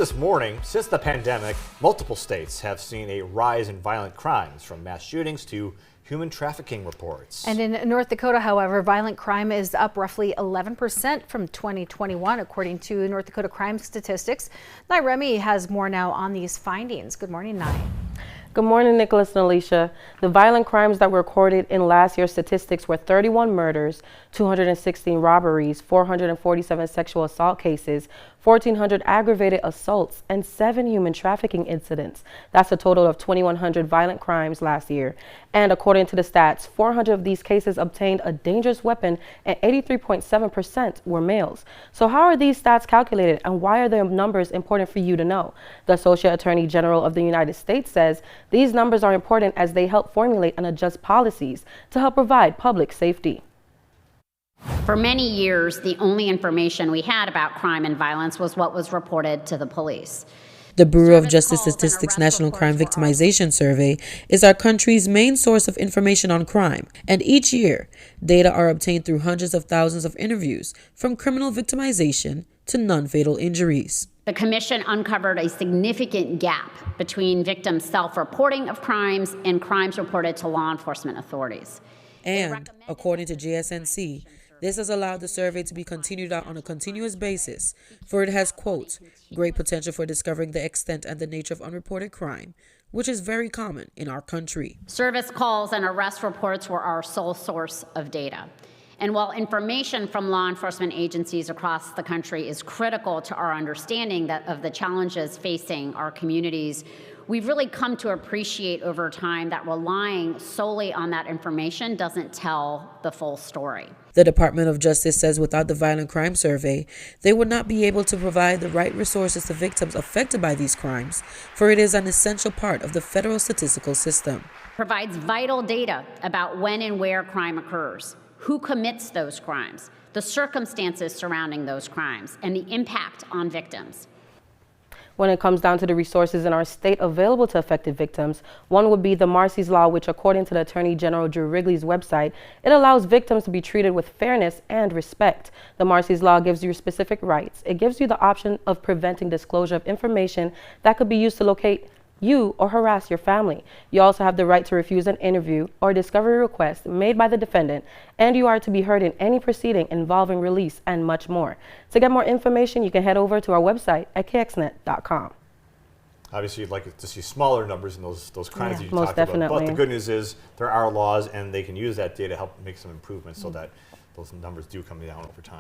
this morning, since the pandemic, multiple states have seen a rise in violent crimes, from mass shootings to human trafficking reports. And in North Dakota, however, violent crime is up roughly 11% from 2021, according to North Dakota crime statistics. Nye Remy has more now on these findings. Good morning, Nye. Good morning, Nicholas and Alicia. The violent crimes that were recorded in last year's statistics were 31 murders, 216 robberies, 447 sexual assault cases, 1,400 aggravated assaults, and 7 human trafficking incidents. That's a total of 2,100 violent crimes last year. And according to the stats, 400 of these cases obtained a dangerous weapon and 83.7% were males. So how are these stats calculated, and why are the numbers important for you to know? The Associate Attorney General of the United States says these numbers are important as they help formulate and adjust policies to help provide public safety. For many years, the only information we had about crime and violence was what was reported to the police. The Bureau of Justice Statistics National Crime Victimization Survey is our country's main source of information on crime, and each year, data are obtained through hundreds of thousands of interviews, from criminal victimization to non-fatal injuries. The Commission uncovered a significant gap between victims' self-reporting of crimes and crimes reported to law enforcement authorities. And, according to JSNC, this has allowed the survey to be continued out on a continuous basis, for it has, quote, great potential for discovering the extent and the nature of unreported crime, which is very common in our country. Service calls and arrest reports were our sole source of data. And while information from law enforcement agencies across the country is critical to our understanding of the challenges facing our communities, we've really come to appreciate over time that relying solely on that information doesn't tell the full story. The Department of Justice says without the Violent Crime Survey, they would not be able to provide the right resources to victims affected by these crimes, for it is an essential part of the federal statistical system. Provides vital data about when and where crime occurs, who commits those crimes, the circumstances surrounding those crimes, and the impact on victims. When it comes down to the resources in our state available to affected victims, one would be the Marsy's Law, which, according to the Attorney General Drew Wrigley's website, it allows victims to be treated with fairness and respect. The Marsy's Law gives you specific rights. It gives you the option of preventing disclosure of information that could be used to locate you or harass your family. You also have the right to refuse an interview or discovery request made by the defendant, and you are to be heard in any proceeding involving release, and much more. To get more information, you can head over to our website at kxnet.com. Obviously, you'd like to see smaller numbers in those crimes that you most talked definitely. about. But the good news is there are laws, and they can use that data to help make some improvements so that those numbers do come down over time.